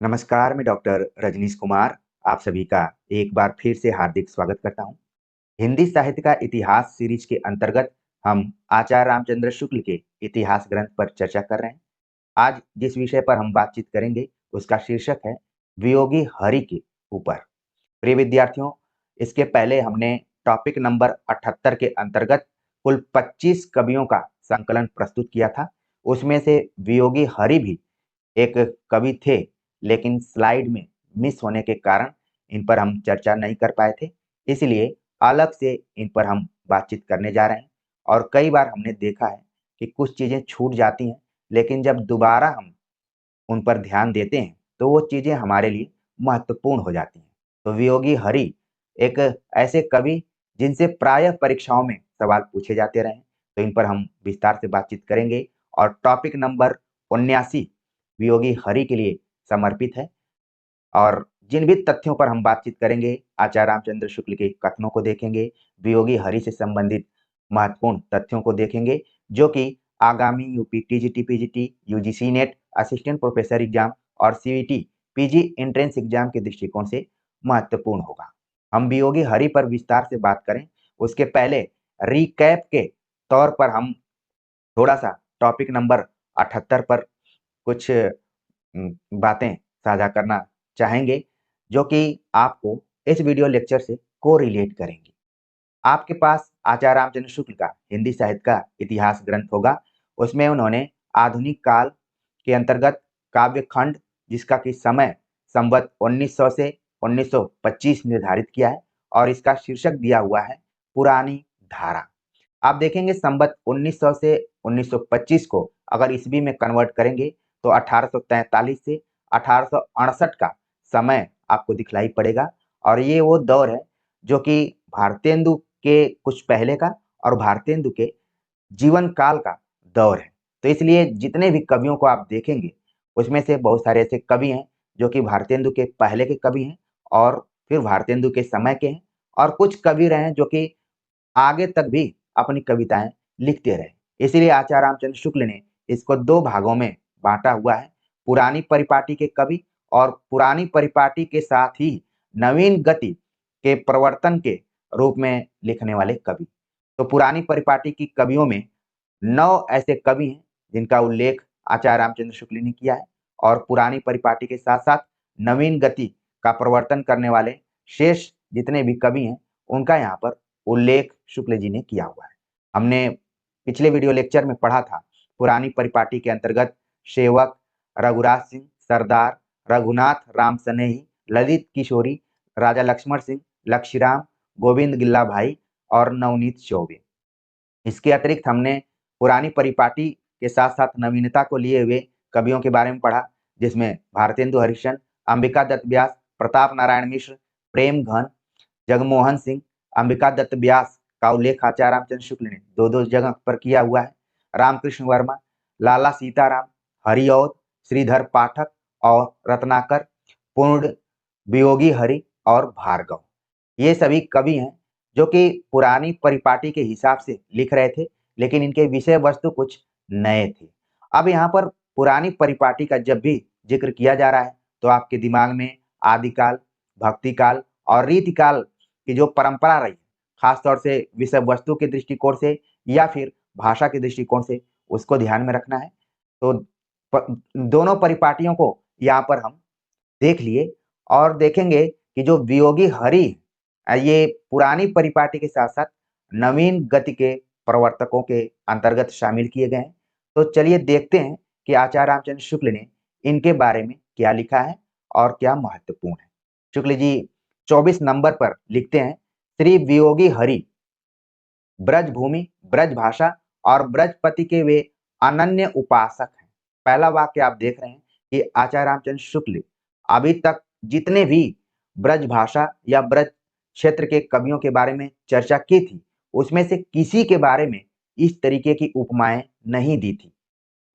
नमस्कार, मैं डॉक्टर रजनीश कुमार आप सभी का एक बार फिर से हार्दिक स्वागत करता हूँ। हिंदी साहित्य का इतिहास सीरीज के अंतर्गत हम आचार्य रामचंद्र शुक्ल के इतिहास ग्रंथ पर चर्चा कर रहे हैं। आज जिस विषय पर हम बातचीत करेंगे उसका शीर्षक है वियोगी हरि के ऊपर। प्रिय विद्यार्थियों, इसके पहले हमने टॉपिक नंबर 78 के अंतर्गत कुल 25 कवियों का संकलन प्रस्तुत किया था। उसमें से वियोगी हरि भी एक कवि थे, लेकिन स्लाइड में मिस होने के कारण इन पर हम चर्चा नहीं कर पाए थे। इसलिए अलग से इन पर हम बातचीत करने जा रहे हैं। और कई बार हमने देखा है कि कुछ चीजें छूट जाती हैं, लेकिन जब दोबारा हम उन पर ध्यान देते हैं तो वो चीजें हमारे लिए महत्वपूर्ण हो जाती हैं। तो वियोगी हरि एक ऐसे कवि जिनसे प्रायः परीक्षाओं में सवाल पूछे जाते रहे, तो इन पर हम विस्तार से बातचीत करेंगे। और टॉपिक नंबर 79 वियोगी हरि के लिए समर्पित है। और जिन भी तथ्यों पर हम बातचीत करेंगे, आचार्य रामचंद्र शुक्ल के कथनों को देखेंगे, वियोगी हरि से संबंधित महत्वपूर्ण तथ्यों को देखेंगे, जो कि आगामी UP TGT PGT UGC net assistant professor exam और सीवीटी पीजी एंट्रेंस एग्जाम के दृष्टिकोण से महत्वपूर्ण होगा। हम वियोगी हरि पर विस्तार से बात करें उसके पहले रिकैप के तौर पर हम थोड़ा सा टॉपिक नंबर 78 पर कुछ बातें साझा करना चाहेंगे, जो कि आपको इस वीडियो लेक्चर से कोरिलेट करेंगी। आपके पास आचार्य रामचंद्र शुक्ल का हिंदी साहित्य का इतिहास ग्रंथ होगा। उसमें उन्होंने आधुनिक काल के अंतर्गत काव्य खंड, जिसका कि समय संवत 1900 से 1925 निर्धारित किया है, और इसका शीर्षक दिया हुआ है पुरानी धारा। आप देखेंगे संवत 1900 से 1925 को अगर ईस्वी में कन्वर्ट करेंगे तो 1843 से 1868 का समय आपको दिखलाई पड़ेगा। और ये वो दौर है जो कि भारतेंदु के कुछ पहले का और भारतेंदु के जीवन काल का दौर है। तो इसलिए जितने भी कवियों को आप देखेंगे उसमें से बहुत सारे ऐसे कवि हैं जो कि भारतेंदु के पहले के कवि हैं और फिर भारतेंदु के समय के हैं, और कुछ कवि रहे हैं जो कि आगे तक भी अपनी कविताएं लिखते रहे। इसलिए आचार्य रामचंद्र शुक्ल ने इसको दो भागों में बांटा हुआ है, पुरानी परिपाटी के कवि और पुरानी परिपाटी के साथ ही नवीन गति के प्रवर्तन के रूप में लिखने वाले कवि। तो पुरानी परिपाटी की कवियों में 9 ऐसे कवि हैं जिनका उल्लेख आचार्य रामचंद्र शुक्ल ने किया है, और पुरानी परिपाटी के साथ साथ नवीन गति का प्रवर्तन करने वाले शेष जितने भी कवि हैं उनका यहाँ पर उल्लेख शुक्ल जी ने किया हुआ है। हमने पिछले वीडियो लेक्चर में पढ़ा था पुरानी परिपाटी के अंतर्गत सेवक, रघुराज सिंह, सरदार, रघुनाथ राम सनेही, ललित किशोरी, राजा लक्ष्मण सिंह, लक्ष्मीराम, गोविंद गिल्ला भाई और नवनीत चौबे। इसके अतिरिक्त हमने पुरानी परिपाटी के साथ साथ नवीनता को लिए हुए कवियों के बारे में पढ़ा, जिसमें भारतेंदु हरिश्चंद्र, अंबिका दत्त व्यास, प्रताप नारायण मिश्र, प्रेम घन, जगमोहन सिंह। अंबिका दत्त व्यास का उल्लेख आचार्य रामचंद्र शुक्ल ने दो दो जगह पर किया हुआ है। रामकृष्ण वर्मा, लाला सीताराम, हरिऔध, श्रीधर पाठक और रत्नाकर, पूर्ण, वियोगी हरि और भार्गव, ये सभी कवि हैं जो कि पुरानी परिपाटी के हिसाब से लिख रहे थे, लेकिन इनके विषय वस्तु कुछ नए थे। अब यहाँ पर पुरानी परिपाटी का जब भी जिक्र किया जा रहा है तो आपके दिमाग में आदिकाल, भक्तिकाल और रीतिकाल की जो परंपरा रही, खासतौर से विषय वस्तु के दृष्टिकोण से या फिर भाषा के दृष्टिकोण से, उसको ध्यान में रखना है। तो दोनों परिपाटियों को यहाँ पर हम देख लिए और देखेंगे कि जो वियोगी हरि ये पुरानी परिपाटी के साथ साथ नवीन गति के प्रवर्तकों के अंतर्गत शामिल किए गए हैं। तो चलिए देखते हैं कि आचार्य रामचंद्र शुक्ल ने इनके बारे में क्या लिखा है और क्या महत्वपूर्ण है। शुक्ल जी 24 नंबर पर लिखते हैं, श्री वियोगी हरि ब्रज भूमि, ब्रज भाषा और ब्रजपति के वे अनन्य उपासक हैं। पहला वाक्य आप देख रहे हैं कि आचार्य रामचंद्र शुक्ल अभी तक जितने भी ब्रज भाषा या ब्रज क्षेत्र के कवियों के बारे में चर्चा की थी, उसमें से किसी के बारे में इस तरीके की उपमाएं नहीं दी थी।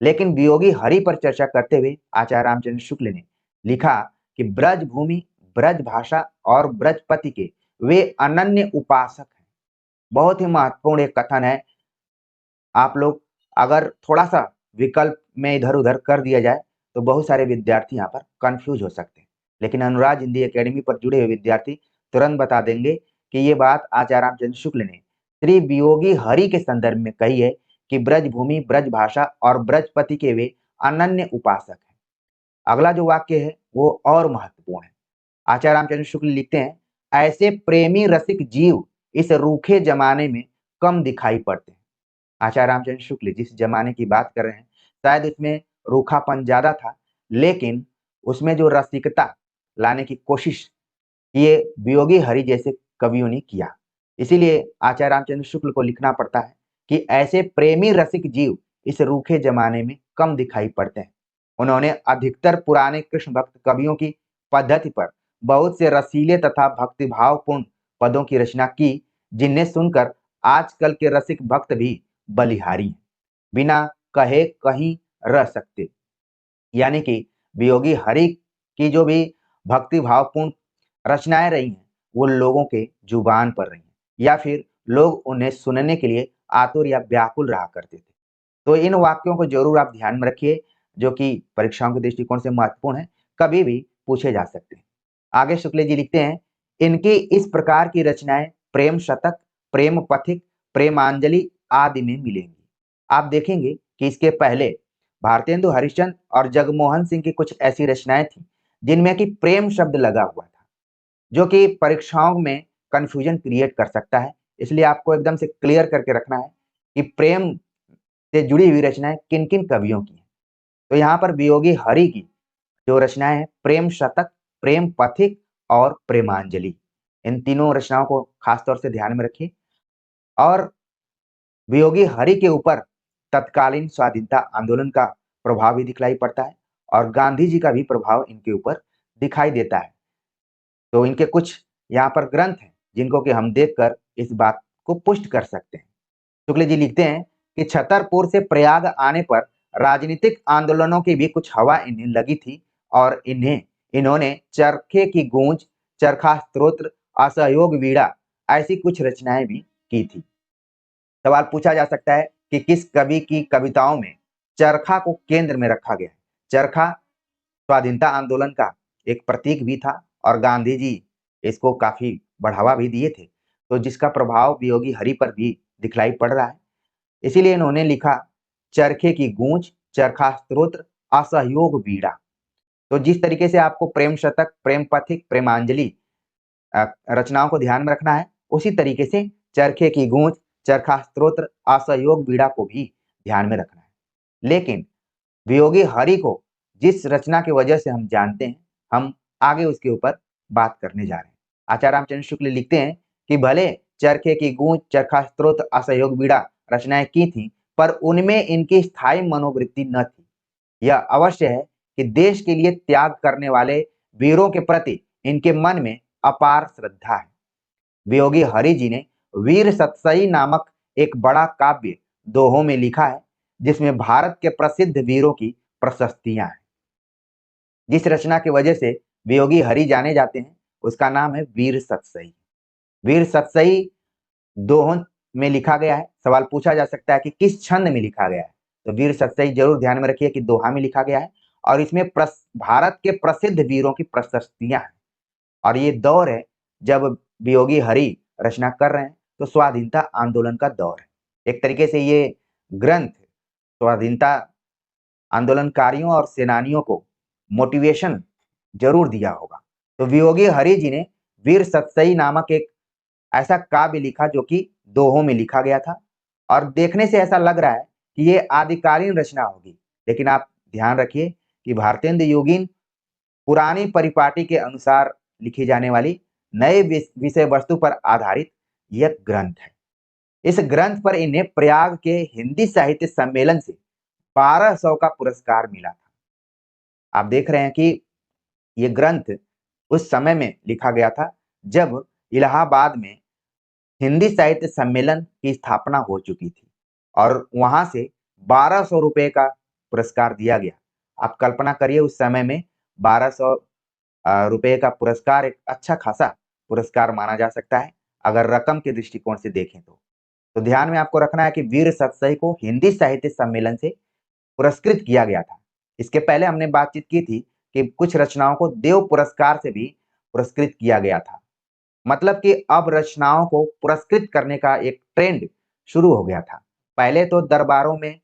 लेकिन वियोगी हरि पर चर्चा करते हुए आचार्य रामचंद्र शुक्ल ने लिखा कि ब्रज भूमि, ब्रज भाषा और ब्रजपति के वे अनन्य उपासक हैं। बहुत ही महत्वपूर्ण एक कथन है। आप लोग अगर थोड़ा सा विकल्प में इधर उधर कर दिया जाए तो बहुत सारे विद्यार्थी यहाँ पर कंफ्यूज हो सकते हैं। लेकिन अनुराज हिंदी एकेडमी पर जुड़े हुए विद्यार्थी तुरंत बता देंगे कि ये बात आचार्य रामचंद्र शुक्ल ने श्री वियोगी हरि के संदर्भ में कही है कि ब्रज भूमि, ब्रज भाषा और ब्रजपति के वे अनन्य उपासक हैं। अगला जो वाक्य है वो और महत्वपूर्ण है। आचार्य रामचंद्र शुक्ल लिखते हैं, ऐसे प्रेमी रसिक जीव इस रूखे जमाने में कम दिखाई पड़ते हैं। आचार्य रामचंद्र शुक्ल जिस जमाने की बात कर रहे हैं, शायद उसमें रूखापन ज्यादा था, लेकिन उसमें जो रसिकता लाने की कोशिश ये वियोगी हरि जैसे कवियों ने किया। इसीलिए आचार्य रामचंद्र शुक्ल को लिखना पड़ता है कि ऐसे प्रेमी रसिक जीव इस रूखे जमाने में कम दिखाई पड़ते हैं। उन्होंने अधिकतर पुराने कृष्ण भक्त कवियों की पद्धति पर बहुत से रसीले तथा भक्तिभावपूर्ण पदों की रचना की, जिन्हें सुनकर आजकल के रसिक भक्त भी बलिहारी हैं, बिना कहे कहीं रह सकते। यानी कि वियोगी हरि की जो भी भक्ति भावपूर्ण रचनाएं रही हैं, वो लोगों के जुबान पर रही हैं, या फिर लोग उन्हें सुनने के लिए आतुर या व्याकुल रहा करते थे। तो इन वाक्यों को जरूर आप ध्यान में रखिए, जो कि परीक्षाओं के दृष्टिकोण से महत्वपूर्ण है, कभी भी पूछे जा सकते हैं। आगे शुक्ल जी लिखते हैं, इनकी इस प्रकार की रचनाएं प्रेम शतक, प्रेम पथिक, प्रेमांजलि आदि में मिलेंगी। आप देखेंगे कि इसके पहले भारतेंदु हरिश्चंद्र और जगमोहन सिंह की कुछ ऐसी रचनाएं थी जिनमें कि प्रेम शब्द लगा हुआ था, जो कि परीक्षाओं में कंफ्यूजन क्रिएट कर सकता है। इसलिए आपको एकदम से क्लियर करके रखना है कि प्रेम से जुड़ी हुई रचनाएं किन किन कवियों की हैं। तो यहाँ पर वियोगी हरि की जो रचनाएं हैं, प्रेम शतक, प्रेम पथिक और प्रेमांजलि, इन तीनों रचनाओं को खासतौर से ध्यान में रखिए। और वियोगी हरि के ऊपर तत्कालीन स्वाधीनता आंदोलन का प्रभाव भी दिखलाई पड़ता है और गांधी जी का भी प्रभाव इनके ऊपर दिखाई देता है। तो इनके कुछ यहाँ पर ग्रंथ हैं जिनको कि हम देखकर इस बात को पुष्ट कर सकते हैं। शुक्ल जी लिखते हैं कि छतरपुर से प्रयाग आने पर राजनीतिक आंदोलनों की भी कुछ हवा इन्हें लगी थी और इन्होंने चरखे की गूंज, चरखा स्तोत्र, असहयोग वीणा ऐसी कुछ रचनाएं भी की थी। सवाल पूछा जा सकता है कि किस कवि की कविताओं में चरखा को केंद्र में रखा गया है। चरखा स्वाधीनता आंदोलन का एक प्रतीक भी था और गांधी जी इसको काफी बढ़ावा भी दिए थे, तो जिसका प्रभाव वियोगी हरि पर भी दिखलाई पड़ रहा है। इसीलिए इन्होंने लिखा चरखे की गूंज, चरखा स्तोत्र, असहयोग वीणा। तो जिस तरीके से आपको प्रेम शतक, प्रेम पथिक, प्रेमांजलि रचनाओं को ध्यान में रखना है, उसी तरीके से चरखे की गूंज, चरखा स्तोत्र, असहयोग वीणा को भी ध्यान में रखना है। लेकिन वियोगी हरि को जिस रचना की वजह से हम जानते हैं, हम आगे उसके ऊपर बात करने जा रहे हैं। आचार्य रामचंद्र शुक्ल लिखते हैं कि भले चरखे की गूंज, चरखा स्तोत्र, असहयोग वीणा रचनाएं की थी, पर उनमें इनकी स्थायी मनोवृत्ति न थी। यह अवश्य है कि देश के लिए त्याग करने वाले वीरों के प्रति इनके मन में अपार श्रद्धा है। वियोगी हरि जी ने वीर सतसई नामक एक बड़ा काव्य दोहों में लिखा है, जिसमें भारत के प्रसिद्ध वीरों की प्रशस्तियां हैं। जिस रचना की वजह से वियोगी हरि जाने जाते हैं, उसका नाम है वीर सतसई। वीर सतसई दोहों में लिखा गया है। सवाल पूछा जा सकता है कि किस छंद में लिखा गया है, तो वीर सतसई जरूर ध्यान में रखिए कि दोहा में लिखा गया है और इसमें भारत के प्रसिद्ध वीरों की प्रशस्तियां हैं। और ये दौर है जब वियोगी हरि रचना कर रहे हैं, तो स्वाधीनता आंदोलन का दौर है। एक तरीके से ये ग्रंथ स्वाधीनता आंदोलनकारियों और सेनानियों को मोटिवेशन जरूर दिया होगा। तो वियोगी हरि जी ने वीर सतसई नामक एक ऐसा काव्य लिखा जो कि दोहों में लिखा गया था और देखने से ऐसा लग रहा है कि ये आदिकालीन रचना होगी, लेकिन आप ध्यान रखिए कि भारतेंदु योगीन पुरानी परिपाटी के अनुसार लिखी जाने वाली नए विषय वस्तु पर आधारित यह ग्रंथ है। इस ग्रंथ पर इन्हें प्रयाग के हिंदी साहित्य सम्मेलन से 1200 का पुरस्कार मिला था। आप देख रहे हैं कि ये ग्रंथ उस समय में लिखा गया था जब इलाहाबाद में हिंदी साहित्य सम्मेलन की स्थापना हो चुकी थी और वहां से 1200 रुपए का पुरस्कार दिया गया। आप कल्पना करिए उस समय में 1200 रुपए का पुरस्कार एक अच्छा खासा पुरस्कार माना जा सकता है अगर रकम के दृष्टिकोण से देखें तो ध्यान में आपको रखना है कि वीर सतसई को हिंदी साहित्य सम्मेलन से पुरस्कृत किया गया था। इसके पहले हमने बातचीत की थी कि कुछ रचनाओं को देव पुरस्कार से भी पुरस्कृत किया गया था। मतलब कि अब रचनाओं को पुरस्कृत करने का एक ट्रेंड शुरू हो गया था। पहले तो दरबारों में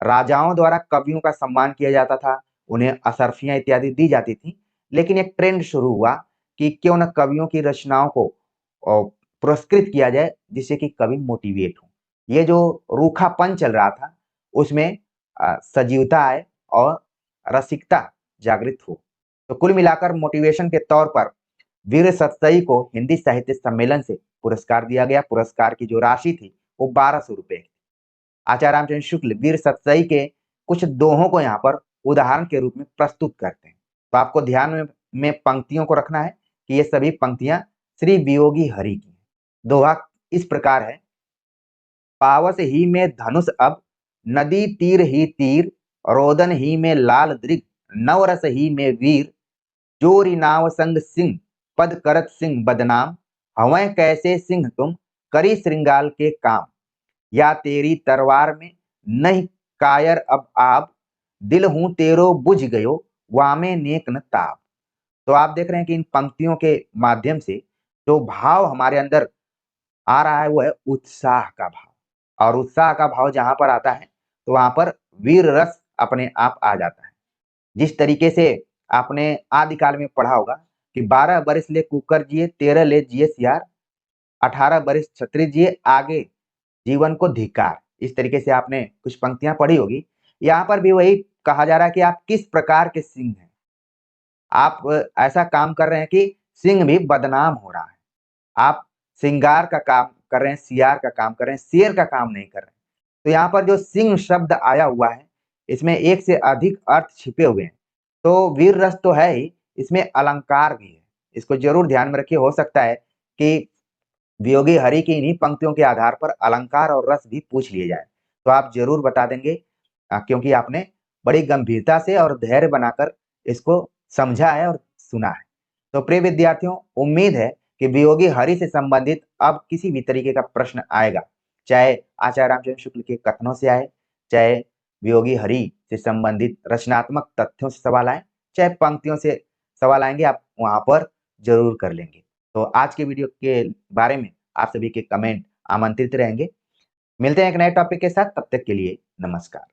राजाओं द्वारा कवियों का सम्मान किया जाता था, उन्हें असरफियां इत्यादि दी जाती थी। लेकिन एक ट्रेंड शुरू हुआ कि क्यों न कवियों की रचनाओं को पुरस्कृत किया जाए, जिससे कि कवि मोटिवेट हो। ये जो रूखापन चल रहा था उसमें सजीवता आए और रसिकता जागृत हो। तो कुल मिलाकर मोटिवेशन के तौर पर वीर सतसई को हिंदी साहित्य सम्मेलन से पुरस्कार दिया गया। पुरस्कार की जो राशि थी वो 1200 रुपए। आचार्य रामचंद्र शुक्ल वीर सतसई के कुछ दोहों को यहाँ पर उदाहरण के रूप में प्रस्तुत करते हैं। तो आपको ध्यान में पंक्तियों को रखना है कि ये सभी पंक्तियां श्री वियोगी हरि की। दोहा इस प्रकार है। पावस ही में धनुष अब, नदी तीर ही तीर, रोदन ही में लाल दृग, नवरस ही में वीर, जोरी नाव संग सिंह, पद करत सिंह बदनाम, हवै कैसे सिंह तुम, करी श्रृंगाल के काम, या तेरी तरवार में नहीं कायर अब आब, दिल हूं तेरो बुझ गयो, वामे नेक न ताब। तो आप देख रहे हैं कि इन पंक्तियों के माध्यम से जो भाव हमारे अंदर आ रहा है वो है उत्साह का भाव। और उत्साह का भाव जहां पर आता है तो वहां पर वीर रस अपने आप आ जाता है। जिस तरीके से आपने आदिकाल में पढ़ा होगा कि 12 बरिस ले कुकर जिए, 13 ले जिए सियार, 18 बरिस छत्री जिए, आगे जीवन को धिक्कार। इस तरीके से आपने कुछ पंक्तियां पढ़ी होगी। यहाँ पर भी वही कहा जा रहा है कि आप किस प्रकार के सिंह हैं। आप ऐसा काम कर रहे हैं कि सिंह भी बदनाम हो रहा है। आप सिंगार का काम कर रहे हैं, सियार का काम कर रहे हैं, शेर का काम नहीं कर रहे हैं। तो यहाँ पर जो सिंह शब्द आया हुआ है इसमें एक से अधिक अर्थ छिपे हुए हैं। तो वीर रस तो है ही, इसमें अलंकार भी है। इसको जरूर ध्यान में रखिए। हो सकता है कि वियोगी हरि की इन्हीं पंक्तियों के आधार पर अलंकार और रस भी पूछ लिए जाए तो आप जरूर बता देंगे, क्योंकि आपने बड़ी गंभीरता से और धैर्य बनाकर इसको समझा है और सुना है। तो प्रिय विद्यार्थियों, उम्मीद है कि वियोगी हरि से संबंधित अब किसी भी तरीके का प्रश्न आएगा, चाहे आचार्य रामचंद्र शुक्ल के कथनों से आए, चाहे वियोगी हरि से संबंधित रचनात्मक तथ्यों से सवाल आए, चाहे पंक्तियों से सवाल आएंगे, आप वहां पर जरूर कर लेंगे। तो आज के वीडियो के बारे में आप सभी के कमेंट आमंत्रित रहेंगे। मिलते हैं एक नए टॉपिक के साथ, तब तक के लिए नमस्कार।